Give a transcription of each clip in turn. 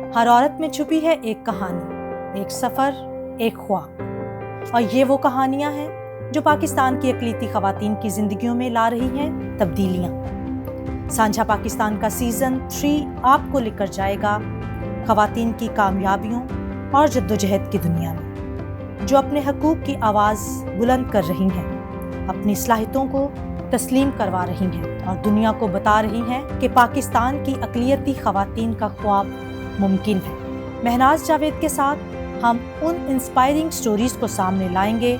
हर औरत में छुपी है एक कहानी, एक सफ़र, एक ख्वाब। और ये वो कहानियां हैं जो पाकिस्तान की अक़लियती ख़वातीन की ज़िंदगियों में ला रही हैं तब्दीलियां। सांझा पाकिस्तान का सीज़न 3 आपको लेकर जाएगा ख़वातीन की कामयाबियों और जद्दोजहद की दुनिया में, जो अपने हकूक़ की आवाज़ बुलंद कर रही हैं, अपनी सलाहियतों को तस्लीम करवा रही हैं और दुनिया को बता रही हैं कि पाकिस्तान की अक़लियती ख़वातीन का ख्वाब मुमकिन है। महनाज जावेद के साथ हम उन इंस्पायरिंग स्टोरीज़ को सामने लाएंगे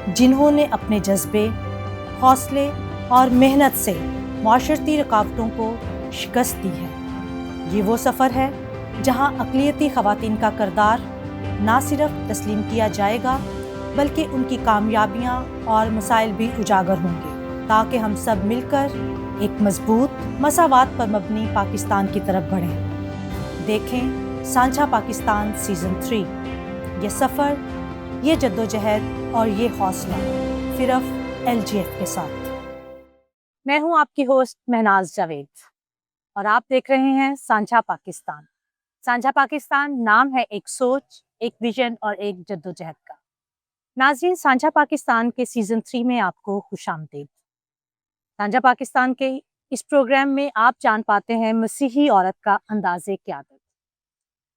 जिन्होंने अपने जज्बे, हौसले और मेहनत से माशरती रुकावटों को शिकस्त दी है। ये वो सफ़र है जहां अक़लियती ख़वातीन का किरदार ना सिर्फ तस्लीम किया जाएगा बल्कि उनकी कामयाबियां और मसाइल भी उजागर होंगे, ताकि हम सब मिलकर एक मजबूत मसावात पर मबनी पाकिस्तान की तरफ बढ़ें। देखें सांझा पाकिस्तान सीज़न 3। ये सफ़र, ये जद्दोजहद और ये हौसला सिर्फ LGF के साथ। मैं हूं आपकी होस्ट महनाज जावेद और आप देख रहे हैं सांझा पाकिस्तान। सांझा पाकिस्तान नाम है एक सोच, एक विजन और एक जद्दोजहद का। नाज़रीन, सांझा पाकिस्तान के सीज़न 3 में आपको खुशामदीद। सांझा पाकिस्तान के इस प्रोग्राम में आप जान पाते हैं मसीही औरत का अंदाज़े क़यादत।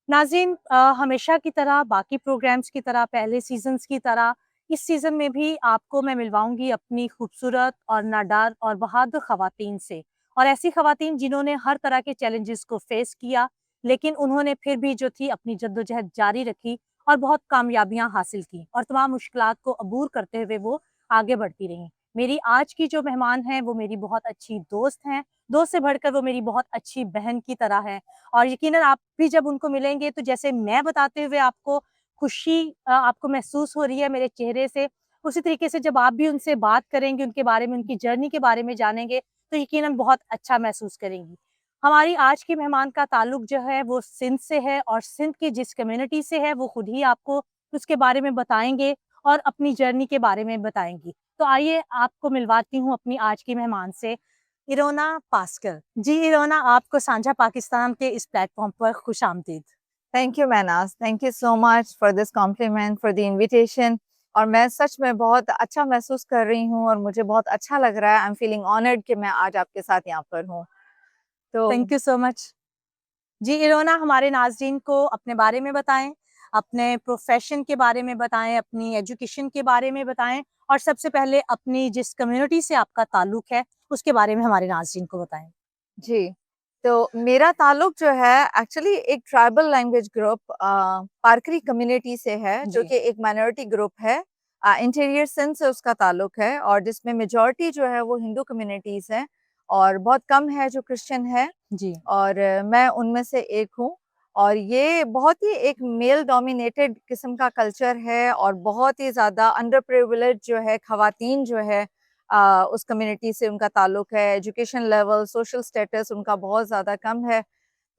नाज़रीन, हमेशा की तरह, बाकी प्रोग्राम्स की तरह, पहले सीज़न्स की तरह इस सीज़न में भी आपको मैं मिलवाऊंगी अपनी खूबसूरत और नाडार और बहादुर ख़वातीन से, और ऐसी ख़वातीन जिन्होंने हर तरह के चैलेंजेस को फेस किया, लेकिन उन्होंने फिर भी जो थी अपनी जद्दोजहद जारी रखी और बहुत कामयाबियां हासिल की और तमाम मुश्किलात को अबूर करते हुए वो आगे बढ़ती रहीं। मेरी आज की जो मेहमान हैं वो मेरी बहुत अच्छी दोस्त हैं, दोस्त से बढ़कर वो मेरी बहुत अच्छी बहन की तरह है। और यकीनन आप भी जब उनको मिलेंगे तो जैसे मैं बताते हुए आपको खुशी आपको महसूस हो रही है मेरे चेहरे से, उसी तरीके से जब आप भी उनसे बात करेंगे, उनके बारे में, उनकी जर्नी के बारे में जानेंगे तो यकीनन बहुत अच्छा महसूस करेंगी। हमारी आज की मेहमान का ताल्लुक जो है वो सिंध से है और सिंध की जिस कम्युनिटी से है वो खुद ही आपको उसके बारे में बताएंगे और अपनी जर्नी के बारे में बताएंगी। तो आइए आपको मिलवाती हूँ अपनी आज की मेहमान से, इरोना पास्कल। जी इरोना, आपको सांझा पाकिस्तान के इस प्लेटफॉर्म पर खुशामदीद। Thank you Mahnaz, thank you so much for this compliment, for the invitation. और मैं सच में बहुत अच्छा महसूस कर रही हूँ और मुझे बहुत अच्छा लग रहा है। आई एम फीलिंग ऑनर्ड कि मैं आज आपके साथ यहाँ पर हूँ। तो थैंक यू सो मच। जी इरोना, हमारे नाज़रीन को अपने बारे में बताएं, अपने प्रोफेशन के बारे में बताएं, अपनी एजुकेशन के बारे में बताएं और सबसे पहले अपनी जिस कम्युनिटी से आपका ताल्लुक है उसके बारे में हमारे नाज़रीन को बताएं। जी, तो मेरा ताल्लुक जो है एक्चुअली एक ट्राइबल लैंग्वेज ग्रुप पारकरी कम्युनिटी से है, जो कि एक माइनॉरिटी ग्रुप है। इंटीरियर सिंध से उसका ताल्लुक है और जिसमें मेजॉरिटी जो है वो हिंदू कम्युनिटीज़ हैं और बहुत कम है जो क्रिश्चियन है। जी। और मैं उनमें से एक हूँ। और ये बहुत ही एक मेल डोमिनेटेड किस्म का कल्चर है और बहुत ही ज़्यादा अंडर प्रिविलेज जो है ख़वातीन जो है उस कम्युनिटी से उनका ताल्लुक है। एजुकेशन लेवल, सोशल स्टेटस उनका बहुत ज़्यादा कम है।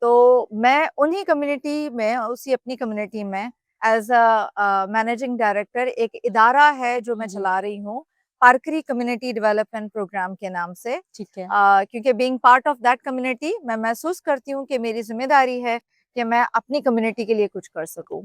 तो मैं उन्हीं कम्युनिटी में, उसी अपनी कम्युनिटी में एज मैनेजिंग डायरेक्टर एक इदारा है जो मैं चला रही हूँ, पारकरी कम्युनिटी डेवलपमेंट प्रोग्राम के नाम से। ठीक है। क्योंकि being part of that community मैं महसूस करती हूँ कि मेरी जिम्मेदारी है कि मैं अपनी कम्युनिटी के लिए कुछ कर सकूँ।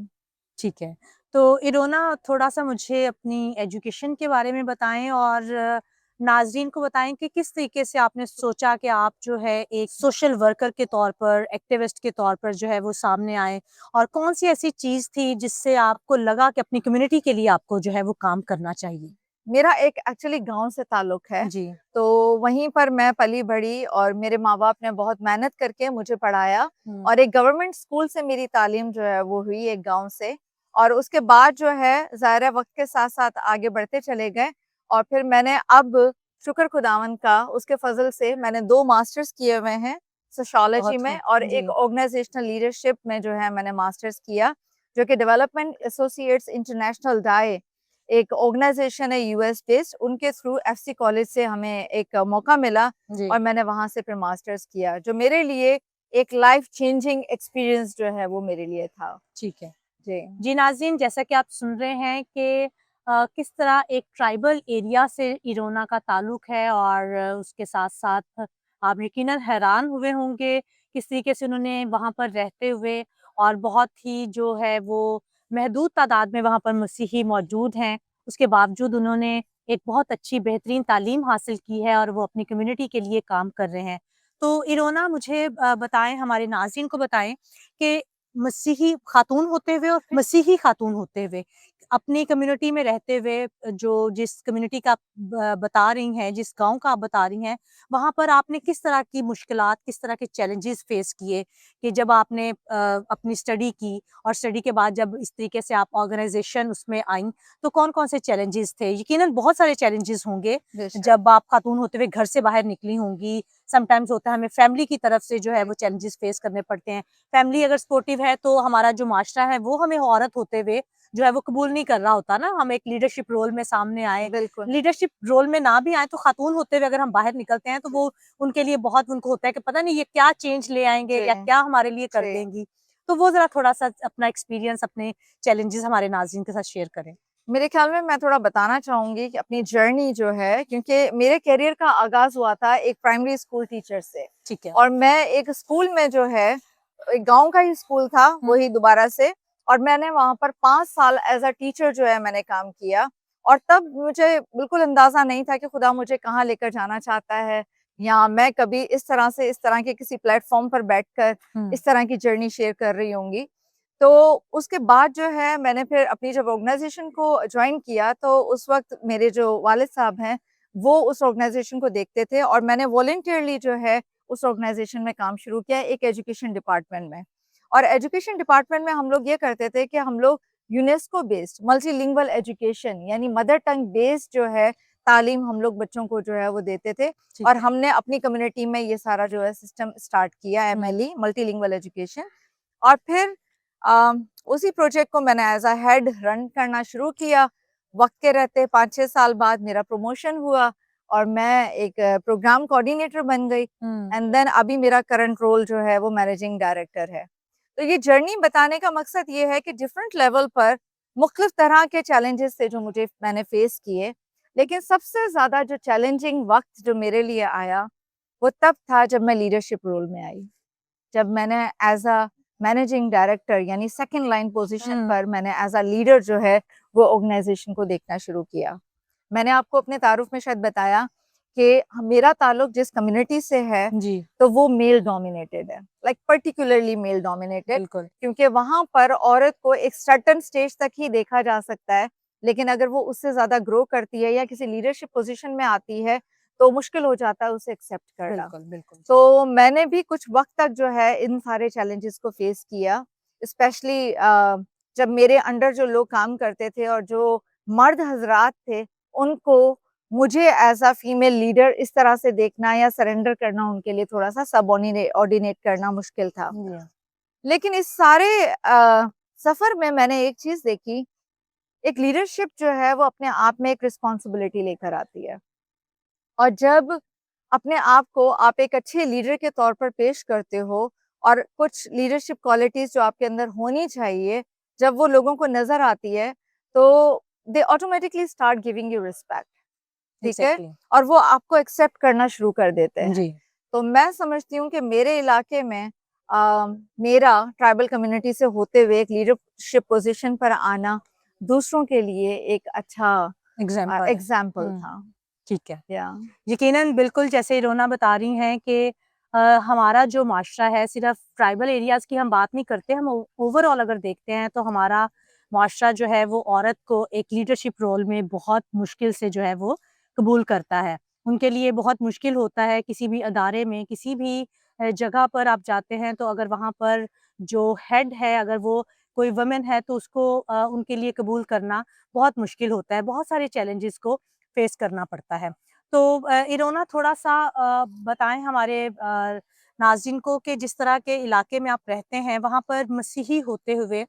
ठीक है। तो इरोना, थोड़ा-सा मुझे अपनी एजुकेशन के बारे में बताएँ और नाज़रीन को बताएँ कि किस तरीके से आपने सोचा कि आप जो है एक सोशल वर्कर के तौर पर, एक्टिविस्ट के तौर पर जो है वो सामने आए, और कौन-सी ऐसी चीज़ थी जिससे आपको लगा कि अपनी कम्युनिटी के लिए आपको जो है वो काम करना चाहिए? मेरा एक एक्चुअली गाँव से ताल्लुक है, जी। तो वहीं पर मैं पली-बढ़ी और मेरे माँ-बाप ने बहुत मेहनत करके मुझे पढ़ाया और एक गवर्नमेंट स्कूल से मेरी तालीम जो है वो हुई एक गाँव से। और उसके बाद जो है ज़ाहिर है वक़्त के साथ-साथ आगे बढ़ते चले गए और फिर मैंने अब शुक्र खुदावन का, उसके फ़ज़ल से मैंने 2 मास्टर्स किए हुए हैं सोशियोलॉजी बहुत में खूब। और जी। एक ऑर्गेनाइज़ेशनल लीडरशिप में जो है मैंने मास्टर्स किया, जो कि डेवलपमेंट एसोसिएट्स इंटरनेशनल डाई एक ऑर्गेनाइजेशन है यूएस बेस्ड, उनके थ्रू एफसी कॉलेज से हमें एक मौका मिला जी। और मैंने वहाँ से फिर मास्टर्स किया, जो मेरे लिए एक लाइफ चेंजिंग एक्सपीरियंस जो है वो मेरे लिए था। ठीक है। जी। जी नाज़रीन, जैसा कि आप सुन रहे हैं कि किस तरह एक ट्राइबल एरिया से इरोना का ताल्लुक है और उसके साथ-साथ आप यकीनन हैरान हुए होंगे किस तरीके से उन्होंने वहाँ पर रहते हुए और बहुत ही जो है वो महदूद तादाद में वहाँ पर मसीही मौजूद हैं। उसके बावजूद उन्होंने एक बहुत अच्छी बेहतरीन तालीम हासिल की है और वो अपनी कम्युनिटी के लिए काम कर रहे हैं। तो इरोना मुझे बताएँ, हमारे नाज़रीन को बताएँ कि मसीही खातून होते हुए अपनी कम्युनिटी में रहते हुए जो जिस कम्युनिटी का आप बता रही हैं, जिस गाँव का आप बता रही हैं, वहाँ पर आपने किस तरह की मुश्किलात, किस तरह के चैलेंजेस फेस किए कि जब आपने अपनी स्टडी की और स्टडी के बाद जब इस तरीके से आप ऑर्गेनाइज़ेशन उसमें आईं, तो कौन-कौन से चैलेंजेस थे? यकीनन बहुत सारे चैलेंजेस होंगे, बेशक। जब आप खातून होते हुए घर से बाहर निकली होंगी। समटाइम्स होता है हमें फैमिली की तरफ से जो है वो चैलेंजेस फेस करने पड़ते हैं। फैमिली अगर सपोर्टिव है तो हमारा जो माशरा है वो हमें औरत होते हुए जो है वो कबूल नहीं कर रहा होता ना, हम एक लीडरशिप रोल में सामने आए। बिल्कुल। लीडरशिप रोल में ना भी आए तो खातून होते हुए अगर हम बाहर निकलते हैं तो वो उनके लिए बहुत उनको होता है कि पता नहीं ये क्या चेंज ले आएँगे जी, या क्या हमारे लिए कर जी। देंगी। तो वो ज़रा थोड़ा-सा अपना एक्सपीरियंस, अपने चैलेंजेस हमारे नाज़रीन के साथ शेयर करें। मेरे ख्याल में मैं थोड़ा बताना चाहूँगी कि अपनी जर्नी जो है, क्योंकि मेरे करियर का आगाज़ हुआ था एक प्राइमरी स्कूल टीचर से, ठीक है। और मैं एक स्कूल में जो है, एक गाँव का ही स्कूल था, वही दोबारा से, और मैंने वहाँ पर 5 साल एज़ अ टीचर जो है मैंने काम किया। और तब मुझे बिल्कुल अंदाज़ा नहीं था कि खुदा मुझे कहाँ लेकर जाना चाहता है, या मैं कभी इस तरह से, इस तरह के किसी प्लेटफ़ॉर्म पर बैठकर हुँ, इस तरह की जर्नी शेयर कर रही होंगी। तो उसके बाद जो है मैंने फिर अपनी जब ऑर्गेनाइज़ेशन को जॉइन किया, तो उस वक़्त मेरे जो वालिद साहब हैं, वो उस ऑर्गेनाइज़ेशन को देखते थे, और मैंने वॉलंटियरली जो है उस ऑर्गेनाइज़ेशन में काम शुरू किया एक एजुकेशन डिपार्टमेंट में। और एजुकेशन डिपार्टमेंट में हम लोग ये करते थे कि हम लोग यूनेस्को बेस्ड मल्टीलिंगुअल एजुकेशन, यानी मदर टंग बेस्ड जो है तालीम हम लोग बच्चों को जो है वो देते थे। ठीक और है। हमने अपनी कम्युनिटी में ये सारा जो है सिस्टम स्टार्ट किया, हुँ, एमएलई मल्टीलिंगुअल एजुकेशन। और फिर उसी प्रोजेक्ट को मैंने एज़ अ हेड रन करना शुरू किया। वक़्त के रहते 5-6 साल बाद मेरा प्रमोशन हुआ और मैं एक प्रोग्राम कोऑर्डिनेटर बन गई, हुँ, एंड देन अभी मेरा करंट रोल जो है वो मैनेजिंग डायरेक्टर है। तो ये जर्नी बताने का मकसद ये है कि डिफरेंट लेवल पर मुख्तलिफ तरह के चैलेंजेस थे जो मैंने फेस किए। लेकिन सबसे ज़्यादा जो चैलेंजिंग वक़्त जो मेरे लिए आया, वो तब था जब मैं लीडरशिप रोल में आई। जब मैंने एज़ अ मैनेजिंग डायरेक्टर, यानी सेकंड लाइन पोज़ीशन हुँ, पर मैंने एज़ अ लीडर जो है वो ऑर्गेनाइज़ेशन को देखना शुरू किया। मैंने आपको अपने तारुफ में शायद बताया कि मेरा ताल्लुक जिस कम्युनिटी से है, जी, तो वो मेल डोमिनेटेड है, लाइक पर्टिकुलरली मेल डोमिनेटेड, बिल्कुल। क्योंकि वहाँ पर औरत को एक सर्टेन स्टेज तक ही देखा जा सकता है, लेकिन अगर वो उससे ज़्यादा ग्रो करती है या किसी लीडरशिप पोज़ीशन में आती है, तो मुश्किल हो जाता है उसे एक्सेप्ट करना। बिल्कुल, बिल्कुल। तो मैंने भी कुछ वक़्त तक जो है इन सारे चैलेंजेस को फेस किया, स्पेशली जब मेरे अंडर जो लोग काम करते थे और जो मर्द हज़रात थे, उनको मुझे एज़ अ फीमेल लीडर इस तरह से देखना या सरेंडर करना उनके लिए थोड़ा-सा ऑर्डिनेट करना मुश्किल था। जी, लेकिन इस सारे सफ़र में मैंने एक चीज़ देखी, एक लीडरशिप जो है वो अपने आप में एक रिस्पॉन्सिबिलिटी लेकर आती है। और जब अपने आप को आप एक अच्छे लीडर के तौर पर पेश करते हो, और कुछ लीडरशिप क्वालिटीज़ जो आपके अंदर होनी चाहिए, जब वो लोगों को नज़र आती है, तो they automatically start giving you respect, ठीक है? एग्ज़ैक्टली। और वो आपको एक्सेप्ट करना शुरू कर देते हैं। जी, तो मैं समझती हूँ कि मेरे इलाके में मेरा ट्राइबल कम्युनिटी से होते हुए एक लीडरशिप पोज़ीशन पर आना दूसरों के लिए एक अच्छा एग्ज़ाम्पल है। एग्ज़ाम्पल हुँ, था। ठीक है। या यकीनन बिल्कुल जैसे रोना बता रही हैं कि हमारा जो माशरा है सिर्फ़ ट्राइबल एरियाज़ की हम बात नहीं करते, हम ओवरऑल अगर देखते हैं तो हमारा माशरा जो है वो औरत को एक लीडरशिप रोल में बहुत मुश्किल से जो है वो कबूल करता है। उनके लिए बहुत मुश्किल होता है किसी भी अदारे में, किसी भी जगह पर आप जाते हैं तो अगर वहाँ पर जो हेड है अगर वो कोई वुमन है तो उसको उनके लिए कबूल करना बहुत मुश्किल होता है। बहुत सारे चैलेंजेस को फ़ेस करना पड़ता है। तो इरोना थोड़ा-सा बताएँ हमारे नाज़रीन को कि जिस तरह के इलाके में आप रहते हैं, वहाँ पर मसीही होते हुए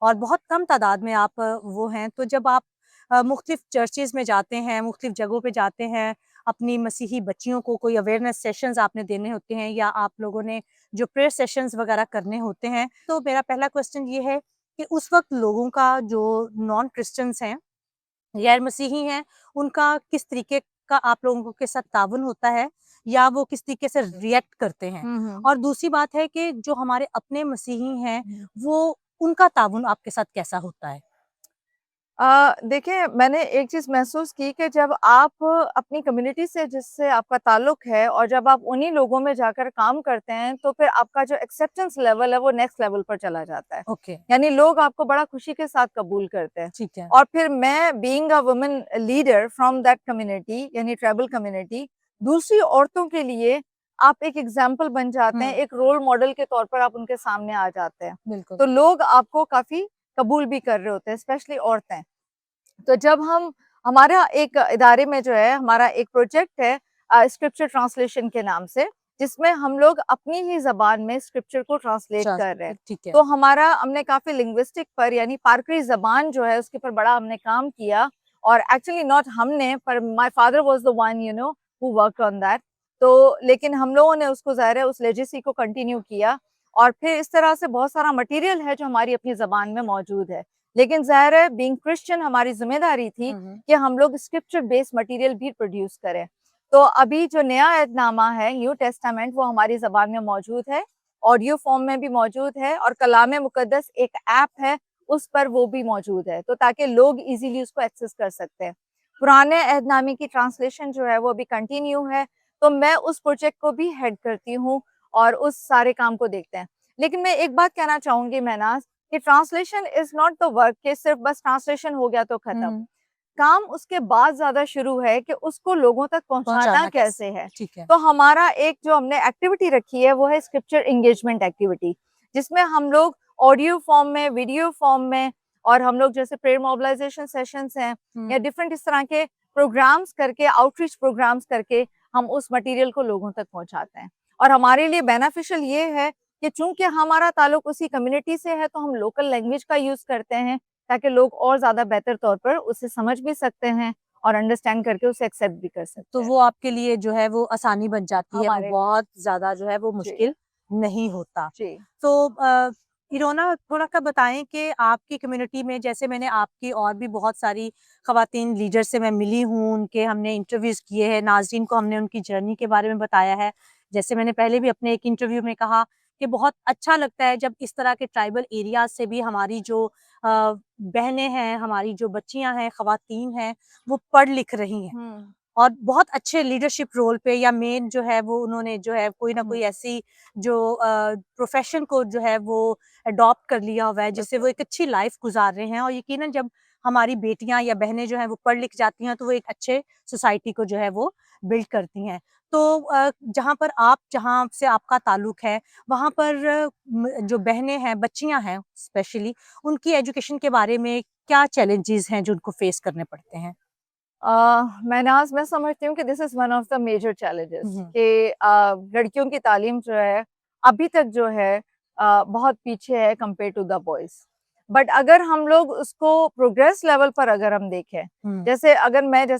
और बहुत कम तादाद में आप वो हैं, तो जब आप मुख्तलिफ़ चर्चेज़ में जाते हैं, मुख्तलिफ़ जगहों पे जाते हैं, अपनी मसीही बच्चियों को कोई अवेयरनेस सेशंस आपने देने होते हैं या आप लोगों ने जो प्रेयर सेशंस वग़ैरह करने होते हैं, तो मेरा पहला क्वेश्चन ये है कि उस वक़्त लोगों का जो नॉन क्रिश्चियंस हैं, गैर मसीही हैं, उनका किस तरीके का आप लोगों के साथ ताउन होता है? या वो किस तरीके से रिएक्ट करते हैं। और दूसरी बात है कि जो हमारे अपने मसीही हैं वो उनका ताउन आपके साथ कैसा होता है? देखिए, मैंने एक चीज़ महसूस की कि जब आप अपनी कम्युनिटी से जिससे आपका ताल्लुक है और जब आप उन्हीं लोगों में जाकर काम करते हैं, तो फिर आपका जो एक्सेप्टेंस लेवल है वो नेक्स्ट लेवल पर चला जाता है। ओके, यानी लोग आपको बड़ा खुशी के साथ कबूल करते हैं। ठीक है। और फिर मैं being a woman leader from that community यानी ट्राइबल कम्युनिटी, दूसरी औरतों के लिए आप एक एग्ज़ाम्पल बन जाते हैं, एक रोल मॉडल के तौर पर आप उनके सामने आ जाते हैं। बिल्कुल। तो लोग आपको काफ़ी कबूल भी कर रहे होते हैं, स्पेशली औरतें। तो जब हम हमारा एक इदारे में जो है हमारा एक प्रोजेक्ट है स्क्रिप्चर ट्रांसलेशन के नाम से, जिसमें हम लोग अपनी ही ज़बान में स्क्रिप्चर को ट्रांसलेट कर रहे हैं। ठीक है। तो हमारा हमने काफ़ी लिंग्विस्टिक पर यानी पारकरी ज़बान जो है उसके ऊपर बड़ा हमने काम किया और एक्चुअली नॉट हमने पर my father was the one who worked on that. तो लेकिन हम लोगों ने उसको ज़ाहिर है उस लेजेसी को कंटिन्यू किया और फिर इस तरह से बहुत सारा मटीरियल है जो हमारी अपनी ज़बान में मौजूद है। लेकिन ज़ाहिर है बीइंग क्रिश्चियन हमारी ज़िम्मेदारी थी कि हम लोग स्क्रिप्चर बेस्ड मटेरियल भी प्रोड्यूस करें। तो अभी जो नया ऐहदनामा है न्यू टेस्टामेंट वो हमारी ज़बान में मौजूद है, ऑडियो फॉर्म में भी मौजूद है और कलाम मुक़द्दस एक ऐप है उस पर वो भी मौजूद है, तो ताकि लोग इज़िली उसको एक्सेस कर सकते हैं। पुराने ऐहदनामे की ट्रांसलेशन जो है वो अभी कंटिन्यू है, तो मैं उस प्रोजेक्ट को भी हेड करती हूँ और उस सारे काम को देखते हैं। लेकिन मैं एक बात कहना चाहूँगी महनाज़ कि translation is not the work कि सिर्फ बस ट्रांसलेशन हो गया तो खत्म। काम उसके बाद ज़्यादा शुरू है कि उसको लोगों तक पहुँचाना कैसे है। ठीक है। तो हमारा एक जो हमने एक्टिविटी रखी है वो है स्क्रिप्चर एंगेजमेंट एक्टिविटी, जिसमें हम लोग ऑडियो फॉर्म में, वीडियो फॉर्म में और हम लोग जैसे प्रेयर मोबिलाइजेशन सेशंस हैं या डिफरेंट इस तरह के प्रोग्राम्स करके, आउटरीच प्रोग्राम्स करके हम उस मटेरियल को लोगों तक पहुँचाते हैं। और हमारे लिए बेनिफिशियल ये है कि चूँकि हमारा ताल्लुक उसी कम्युनिटी से है, तो हम लोकल लैंग्वेज का यूज़ करते हैं ताकि लोग और ज़्यादा बेहतर तौर पर उसे समझ भी सकते हैं और अंडरस्टैंड करके उसे एक्सेप्ट भी कर सकते तो हैं। वो आपके लिए जो है वो आसानी बन जाती है, वो हमारे बहुत ज़्यादा जो है वो जी, मुश्किल नहीं होता। जी। तो इरोना थोड़ा-सा बताएँ कि आपकी कम्युनिटी में जैसे मैंने आपकी और भी बहुत सारी ख़वातीन लीडर से मैं मिली हूँ, उनके हमने इंटरव्यूज़ किए हैं, नाज़रीन को हमने उनकी जर्नी के बारे में बताया है। जैसे मैंने पहले भी अपने एक इंटरव्यू में कहा कि बहुत अच्छा लगता है जब इस तरह के ट्राइबल एरियाज़ से भी हमारी जो बहनें हैं, हमारी जो बच्चियाँ हैं, ख़वातीन हैं, वो पढ़ लिख रही हैं। हुँ, और बहुत अच्छे लीडरशिप रोल पे या मेन जो है वो उन्होंने जो है कोई ना हुँ, कोई ऐसी जो प्रोफेशन को जो है वो अडॉप्ट कर लिया हुआ है जिससे वो बिल्कुल। एक अच्छी लाइफ गुजार रहे हैं और यकीनन जब हमारी बेटियां या बहनें जो हैं वो पढ़ लिख जाती हैं तो वो एक अच्छे सोसाइटी को जो है वो बिल्ड करती हैं। तो जहाँ से आपका ताल्लुक है वहाँ पर जो बहनें हैं बच्चियां हैं स्पेशली उनकी एजुकेशन के बारे में क्या चैलेंजेस हैं जो उनको फेस करने पड़ते हैं? मैं समझती हूँ कि this is one of the major challenges hmm, कि लड़कियों की तालीम जो है अभी तक जो है बहुत पीछे है compare to the boys. But अगर हम लोग उसको प्रोग्रेस लेवल पर अगर हम देखें, हम्म, जैसे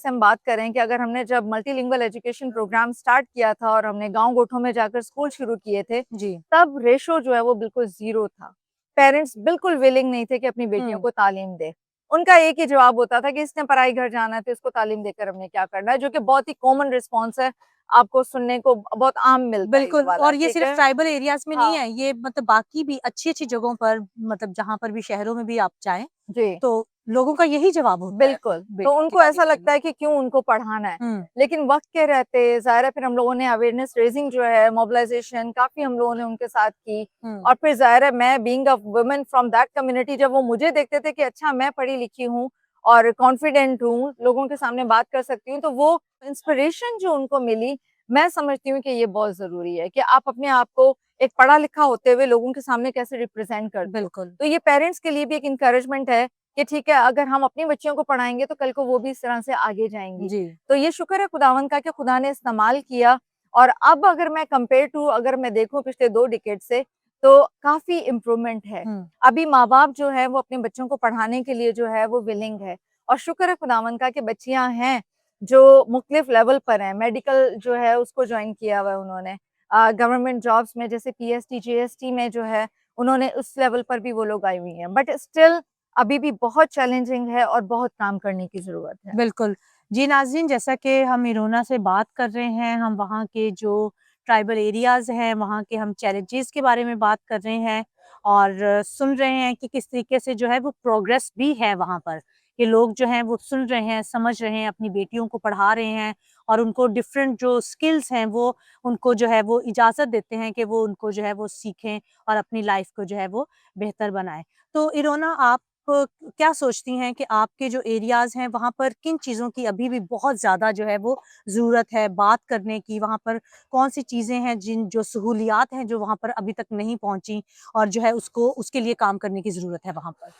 हम बात करें कि अगर हमने जब मल्टीलिंगुअल एजुकेशन प्रोग्राम स्टार्ट किया था और हमने गाँव-गोठों में जाकर स्कूल शुरू किए थे, जी, तब रेशो जो है वो बिल्कुल ज़ीरो था। पेरेंट्स बिल्कुल विलिंग नहीं थे कि अपनी बेटियों हम्म, को तालीम दें। उनका एक ही जवाब होता था कि इसने पराई घर जाना है तो इसको तालीम देकर हमने क्या करना है, जो कि बहुत ही कॉमन रिस्पॉन्स है, आपको सुनने को बहुत आम मिलता है ये बिल्कुल वाला, और ये ठीक सिर्फ है? ट्राइबल एरियाज़ में नहीं हाँ, है, ये मतलब बाकी भी अच्छी-अच्छी जगहों पर मतलब जहाँ पर भी शहरों में भी आप जाएँ, जी। तो लोगों का यही जवाब होता है, बिल्कुल, तो बेटी की उनको ऐसा तालीम के लिए। लगता है कि क्यों उनको पढ़ाना है। हुँ, लेकिन वक़्त के रहते ज़ाहिर है फिर हम लोगों ने अवेयरनेस रेज़िंग जो है मोबिलाइज़ेशन काफ़ी हम लोगों ने उनके साथ की हुँ, और फिर ज़ाहिर है मैं being a woman from that community जब वो मुझे देखते थे कि अच्छा मैं पढ़ी-लिखी हूँ और कॉन्फिडेंट हूँ, लोगों के सामने बात कर सकती हूँ, तो वो इंस्पिरेशन जो उनको मिली, मैं समझती हूँ कि ये बहुत ज़रूरी है कि आप अपने आप को एक पढ़ा-लिखा होते हुए लोगों के सामने कैसे रिप्रेज़ेंट करते हो। बिल्कुल। तो ये पेरेंट्स के लिए भी एक एनकरेजमेंट है कि ठीक है, अगर हम अपनी बच्चियों को पढ़ाएँगे तो कल को वो भी इस तरह से आगे जाएँगी। जी, तो ये शुक्र है खुदावंद का कि खुदा ने इस्तेमाल किया और अब अगर मैं कंपेयर टू अगर मैं देखूँ पिछले 2 डिकेड से, तो काफ़ी इम्प्रूवमेंट है। हुँ, अभी माँ-बाप जो है वो अपने बच्चों को पढ़ाने के लिए जो है वो विलिंग है और शुक्र है खुदावंद का कि बच्चियाँ हैं, जो मुख्तलिफ लेवल पर हैं। मेडिकल जो है उसको जॉइन किया हुआ है उन्होंने। गवर्नमेंट जॉब्स में जैसे पीएसटी, जीएसटी में जो है उन्होंने उस लेवल पर भी वो लोग आई हुई हैं। बट स्टिल अभी भी बहुत चैलेंजिंग है और बहुत काम करने की ज़रूरत है। बिल्कुल। जी नाज़रीन, जैसा कि हम इरोना से बात कर रहे हैं, हम वहाँ के जो ट्राइबल एरियाज़ हैं, वहाँ के हम चैलेंजेस के बारे में बात कर रहे हैं और सुन रहे हैं कि किस तरीके से जो है वो प्रोग्रेस भी है वहाँ पर, कि लोग जो हैं वो सुन रहे हैं, समझ रहे हैं, अपनी बेटियों को पढ़ा रहे हैं और उनको डिफरेंट जो स्किल्स हैं वो उनको जो है वो इजाज़त देते हैं कि वो उनको जो है वो सीखें और अपनी लाइफ़ को जो है वो बेहतर बनाएँ। तो इरोना, आप क्या सोचती हैं कि आपके जो एरियाज़ हैं वहाँ पर किन चीज़ों की अभी भी बहुत ज़्यादा जो है वो ज़रूरत है बात करने की? वहाँ पर कौन-सी चीज़ें हैं जिन जो सहूलियात हैं जो वहाँ पर अभी तक नहीं पहुँची और जो है उसको उसके लिए काम करने की ज़रूरत है वहाँ पर?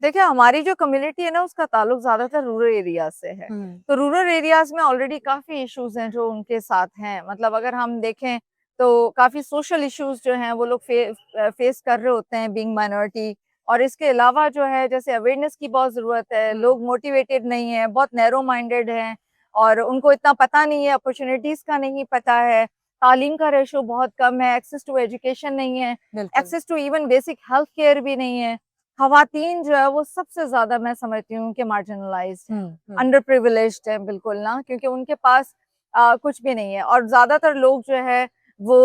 देखिए, हमारी जो कम्युनिटी है ना, उसका ताल्लुक ज़्यादातर रूरल एरिया से है। हुँ, तो रूरल एरियाज़ में ऑलरेडी काफ़ी इश्यूज़ हैं जो उनके साथ हैं। मतलब अगर हम देखें तो काफ़ी सोशल इश्यूज़ जो हैं वो लोग फेस कर रहे होते हैं बीइंग माइनॉरिटी। और इसके अलावा जो है जैसे अवेयरनेस की बहुत ज़रूरत है, हुँ, लोग मोटिवेटेड नहीं हैं, बहुत नैरो माइंडेड हैं और उनको इतना पता नहीं है, अपॉर्च्युनिटीज़ का नहीं पता है, तालीम का रेशियो बहुत कम है, एक्सेस टू एजुकेशन नहीं है, बिल्कुल। Access to even basic health care भी नहीं है। ख़वातीन जो है वो सबसे ज़्यादा मैं समझती हूँ कि मार्जिनलाइज़्ड हैं, हुँ, हुँ, अंडर प्रिविलेज्ड हैं बिल्कुल ना, क्योंकि उनके पास कुछ भी नहीं है और ज़्यादातर लोग जो है वो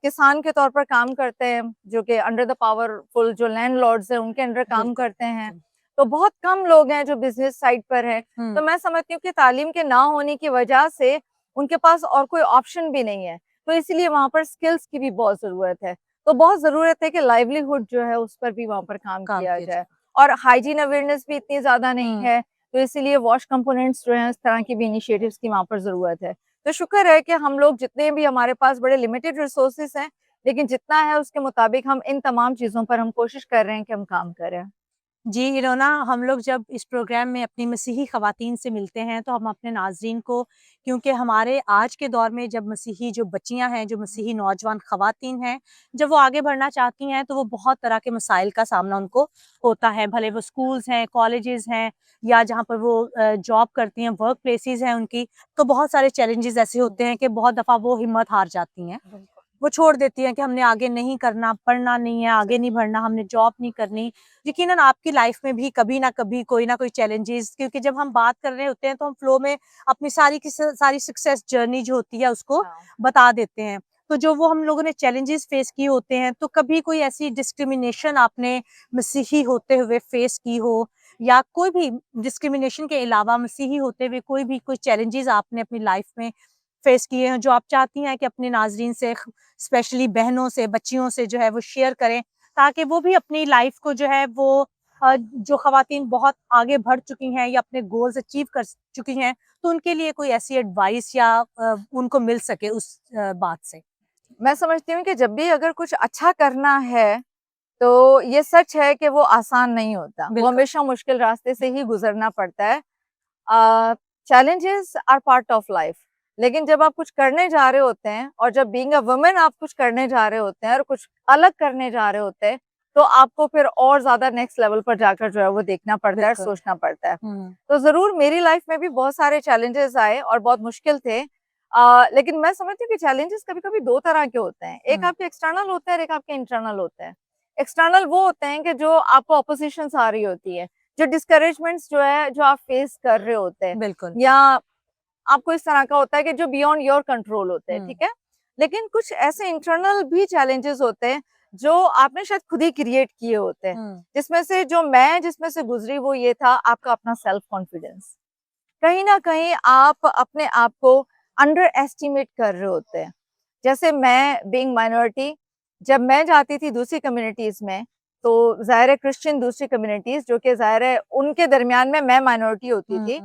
किसान के तौर पर काम करते हैं, जो कि अंडर द पावरफुल जो लैंडलॉर्ड्स हैं उनके अंडर काम बिल्कुल, करते हैं। बिल्कुल। तो बहुत कम लोग हैं जो बिज़नेस साइड पर हैं। हुँ, तो मैं समझती हूँ कि तालीम के ना होने की वजह से उनके पास और कोई ऑप्शन भी नहीं है। तो इसीलिए वहाँ पर स्किल्स की भी बहुत ज़रूरत है। तो बहुत ज़रूरत है कि लाइवलीहुड जो है उस पर भी वहाँ पर काम काम किया किया जाए जाए। और हाइजीन अवेयरनेस भी इतनी ज़्यादा नहीं हुँ। है, तो इसीलिए वॉश कंपोनेंट्स जो हैं इस तरह की भी इनिशिएटिव्स की वहाँ पर ज़रूरत है। तो शुक्र है कि हम लोग जितने भी हमारे पास बड़े लिमिटेड रिसोर्सेज़ हैं, लेकिन जितना है उसके मुताबिक हम इन तमाम चीज़ों पर हम कोशिश कर रहे हैं कि हम काम करें। जी, हिरोना, हम लोग जब इस प्रोग्राम में अपनी मसीही ख़वातीन से मिलते हैं, तो हम अपने नाज़रीन को, क्योंकि हमारे आज के दौर में जब मसीही जो बच्चियाँ हैं, जो मसीही नौजवान ख़वातीन हैं, जब वो आगे बढ़ना चाहती हैं, तो वो बहुत तरह के मसाइल का सामना उनको होता है। भले वो स्कूल्स हैं, कॉलेजेस हैं या जहाँ पर वो जॉब करती हैं, वर्क प्लेसेस हैं उनकी, तो बहुत सारे चैलेंजेज़ ऐसे होते हैं कि बहुत दफ़ा वो हिम्मत हार जाती हैं। बिल्कुल। वो छोड़ देती हैं कि हमने आगे नहीं करना, पढ़ना नहीं है, आगे नहीं बढ़ना, हमने जॉब नहीं करनी। यकीनन आपकी लाइफ में भी कभी ना कभी कोई ना कोई चैलेंजेस, क्योंकि जब हम बात कर रहे होते हैं तो हम फ्लो में अपनी सारी की सारी सक्सेस जर्नी जो होती है उसको हाँ। बता देते हैं। तो जो वो हम लोगों ने चैलेंजेस फेस किए होते हैं, तो कभी कोई ऐसी डिस्क्रिमिनेशन आपने मसीही होते हुए फेस की हो या कोई भी डिस्क्रिमिनेशन के अलावा मसीही होते हुए कोई चैलेंजेस आपने अपनी लाइफ में फेस किए हैं जो आप चाहती हैं कि अपने नाज़रीन से, स्पेशली बहनों से, बच्चियों से जो है वो शेयर करें, ताकि वो भी अपनी लाइफ को जो है वो जो ख़वातीन बहुत आगे बढ़ चुकी हैं या अपने गोल्स अचीव कर चुकी हैं, तो उनके लिए कोई ऐसी एडवाइस या उनको मिल सके उस बात से? मैं समझती हूँ कि जब भी अगर कुछ अच्छा करना है, तो ये सच है कि वो आसान नहीं होता। वो बिल्कुल। हमेशा मुश्किल रास्ते से ही गुज़रना पड़ता है। Challenges are part of life, लेकिन जब आप कुछ करने जा रहे होते हैं और जब बीइंग अ वुमन आप कुछ करने जा रहे होते हैं और कुछ अलग करने जा रहे होते हैं, तो आपको फिर और ज़्यादा नेक्स्ट लेवल पर जाकर जो है वो देखना पड़ता है और बिल्कुल। सोचना पड़ता है। हुँ, तो ज़रूर मेरी लाइफ में भी बहुत सारे चैलेंजेस आए और बहुत मुश्किल थे। लेकिन मैं समझती हूँ कि चैलेंजेस कभी-कभी 2 तरह के होते हैं। एक हुँ, आपके एक्सटर्नल होते हैं और एक आपके इंटरनल होते हैं। एक्सटर्नल वो होते हैं कि जो आपको अपोज़िशंस आ रही होती है, जो डिस्करेजमेंट्स जो है, जो आप फेस कर रहे होते हैं बिल्कुल। या आपको इस तरह का होता है कि जो बियॉन्ड योर कंट्रोल होते हैं, हुँ, ठीक है? लेकिन कुछ ऐसे इंटरनल भी चैलेंजेस होते हैं, जो आपने शायद खुद ही क्रिएट किए होते हैं। हुँ, जिसमें से गुज़री वो ये था आपका अपना सेल्फ कॉन्फिडेंस। कहीं न कहीं आप अपने आप को अंडर एस्टिमेट कर रहे होते हैं। जैसे मैं बीइंग माइनॉरिटी, जब मैं जाती थी दूसरी कम्युनिटीज़ में, तो ज़ाहिर है क्रिश्चियन दूसरी कम्युनिटीज़ जो कि ज़ाहिर है उनके दरमियान में मैं माइनॉरिटी होती हुँ, थी।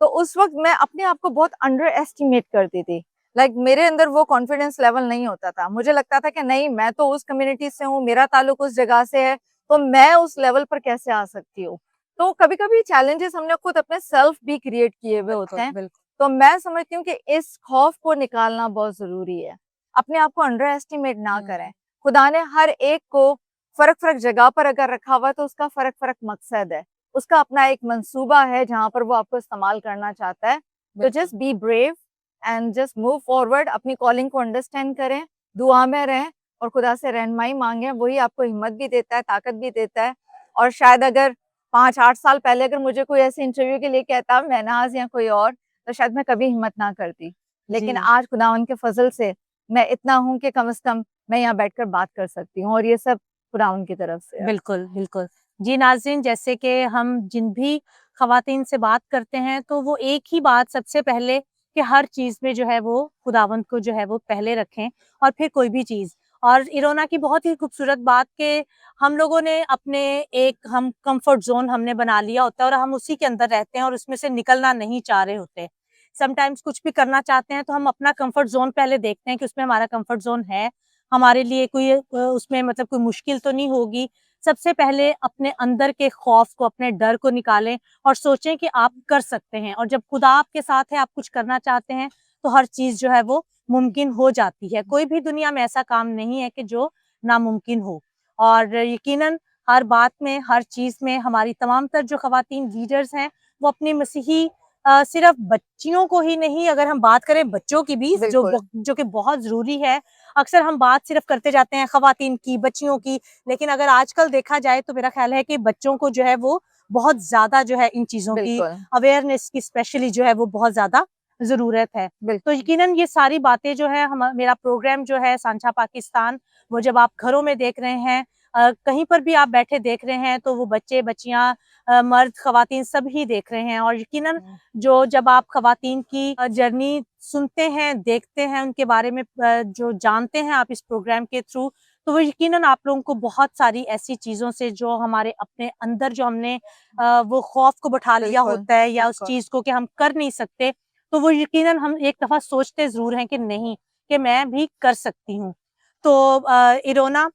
तो उस वक़्त मैं अपने आप को बहुत अंडर एस्टिमेट करती थी। लाइक मेरे अंदर वो कॉन्फिडेंस लेवल नहीं होता था। मुझे लगता था कि नहीं, मैं तो उस कम्युनिटी से हूँ, मेरा ताल्लुक उस जगह से है, तो मैं उस लेवल पर कैसे आ सकती हूँ? तो कभी-कभी चैलेंजेस हमने खुद अपने सेल्फ भी क्रिएट किए हुए होते बिल्कुल, हैं। बिल्कुल। तो मैं समझती हूँ कि इस खौफ को निकालना बहुत ज़रूरी है। अपने आप को अंडर एस्टिमेट ना हुँ, करें। खुदा ने हर एक को फ़र्क-फ़र्क जगह पर अगर रखा हुआ है तो उसका फ़र्क-फ़र्क मकसद है। उसका अपना एक मंसूबा है जहाँ पर वो आपको इस्तेमाल करना चाहता है। तो बिल्कुल। Just be brave and just move forward, अपनी कॉलिंग को अंडरस्टैंड करें, दुआ में रहें और खुदा से रहनुमाई माँगे, वही आपको हिम्मत भी देता है, ताकत भी देता है और शायद अगर 5-8 साल पहले अगर मुझे कोई ऐसे इंटरव्यू के लिए कहता महनाज या कोई और, तो शायद मैं कभी हिम्मत ना करती। लेकिन जी। आज खुदावंद के फजल से मैं इतना हूँ कि कम से कम मैं यहाँ बैठकर बात कर सकती हूँ, और ये सब खुदावंद की तरफ से है। बिल्कुल, बिल्कुल। जी नाज़रीन, जैसे कि हम जिन भी ख़वातीन से बात करते हैं, तो वो एक ही बात सबसे पहले कि हर चीज़ में जो है वो खुदावंद को जो है वो पहले रखें और फिर कोई भी चीज़। और इरोना की बहुत ही खूबसूरत बात कि हम लोगों ने अपने एक हम कम्फ़र्ट ज़ोन हमने बना लिया होता है और हम उसी के अंदर रहते हैं और उसमें से निकलना नहीं चाह रहे होते। समटाइम्स कुछ भी करना चाहते हैं तो हम अपना कम्फ़र्ट ज़ोन पहले देखते हैं कि उसमें हमारा कम्फ़र्ट ज़ोन है, हमारे लिए कोई उसमें मतलब कोई मुश्किल तो नहीं होगी। सबसे पहले अपने अंदर के खौफ को, अपने डर को निकालें और सोचें कि आप कर सकते हैं, और जब खुदा आपके साथ है, आप कुछ करना चाहते हैं, तो हर चीज़ जो है वो मुमकिन हो जाती है। कोई भी दुनिया में ऐसा काम नहीं है कि जो नामुमकिन हो। और यकीनन हर बात में, हर चीज़ में हमारी तमाम तर जो ख़वातीन लीडर्स हैं, वो अपनी मसीही सिर्फ़ बच्चियों को ही नहीं, अगर हम बात करें बच्चों की भी, बिल्कुल, जो कि बहुत ज़रूरी है। अक्सर हम बात सिर्फ़ करते जाते हैं ख़वातीन की, बच्चियों की, लेकिन अगर आजकल देखा जाए तो मेरा ख़्याल है कि बच्चों को जो है वो बहुत ज़्यादा जो है इन चीज़ों की बिल्कुल, अवेयरनेस की स्पेशली जो है वो बहुत ज़्यादा ज़रूरत है। तो बिल्कुल। यकीनन ये सारी बातें जो है हम मेरा प्रोग्राम जो है सांझा पाकिस्तान, वो जब आप घरों में देख रहे हैं, कहीं पर भी आप बैठे देख रहे हैं, तो वो बच्चे, बच्चियाँ, मर्द, ख़वातीन सभी देख रहे हैं। और यकीनन हुँ, जो जब आप ख़वातीन की जर्नी सुनते हैं, देखते हैं, उनके बारे में जो जानते हैं आप इस प्रोग्राम के थ्रू, तो वो यकीनन आप लोगों को बहुत सारी ऐसी चीज़ों से जो हमारे अपने अंदर जो हमने वो खौफ को बैठा लिया बिल्कुल, होता है या उस बिल्कुल। चीज़ को कि हम कर नहीं सकते, तो वो यकीनन हम एक दफ़ा सोचते ज़रूर हैं कि नहीं, कि मैं भी कर सकती हूँ। तो इरोना,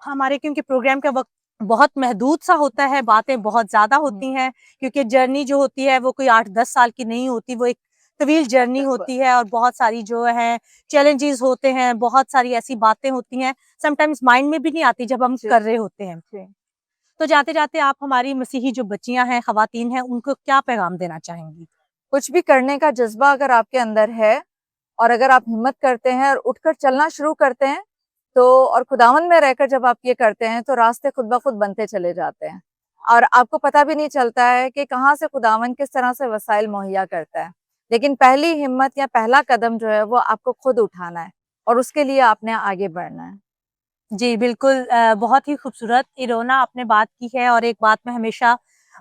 हमारे क्योंकि प्रोग्राम का वक़्त बहुत महदूद सा होता है, बातें बहुत ज़्यादा हुँ, होती हैं, क्योंकि जर्नी जो होती है वो कोई 8-10 साल की नहीं होती, वो एक तवील जर्नी बिल्कुल। होती है और बहुत सारी जो है चैलेंजेस होते हैं, बहुत सारी ऐसी बातें होती हैं, समटाइम्स माइंड में भी नहीं आती जब हम जी, कर रहे होते हैं। जी। तो जाते-जाते आप हमारी मसीही जो बच्चियाँ हैं, ख़वातीन हैं, उनको क्या पैगाम देना चाहेंगी? कुछ भी करने का जज़्बा अगर आपके अंदर है, और अगर आप हिम्मत करते हैं और उठकर चलना शुरू करते हैं, तो और खुदावंद में रहकर जब आप ये करते हैं, तो रास्ते खुद ब खुद बनते चले जाते हैं। और आपको पता भी नहीं चलता है कि कहाँ से खुदावंद किस तरह से वसाइल मुहैया करता है। लेकिन पहली हिम्मत या पहला कदम जो है, वो आपको खुद उठाना है, और उसके लिए आपने आगे बढ़ना है। जी, बिल्कुल, बहुत ही खूबसूरत इरोना आपने बात की है, और एक बात मैं हमेशा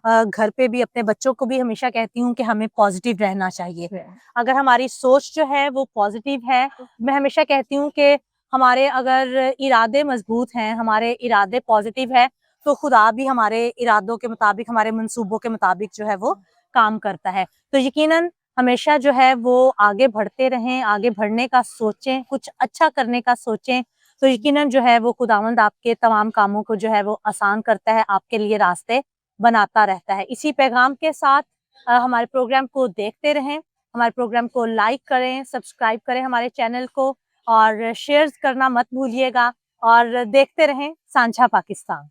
घर पे भी अपने बच्चों को भी हमेशा कहती हूँ कि हमें पॉज़िटिव रहना चाहिए। जी, अगर हमारी सोच जो है वो पॉज़िटिव है, मैं हमेशा कहती हूँ कि हमारे अगर इरादे मज़बूत हैं, हमारे इरादे पॉज़िटिव हैं, तो खुदा भी हमारे इरादों के मुताबिक, हमारे मंसूबों के मुताबिक जो है वो काम करता है। तो यकीनन हमेशा जो है वो आगे बढ़ते रहें, आगे बढ़ने का सोचें, कुछ अच्छा करने का सोचें, तो यकीनन जो है वो खुदावंद आपके तमाम कामों को जो है वो आसान करता है, आपके लिए रास्ते बनाता रहता है। इसी पैगाम के साथ हमारे प्रोग्राम को देखते रहें, हमारे प्रोग्राम को लाइक करें, सब्सक्राइब करें हमारे चैनल को, और शेयर करना मत भूलिएगा, और देखते रहें सांझा पाकिस्तान।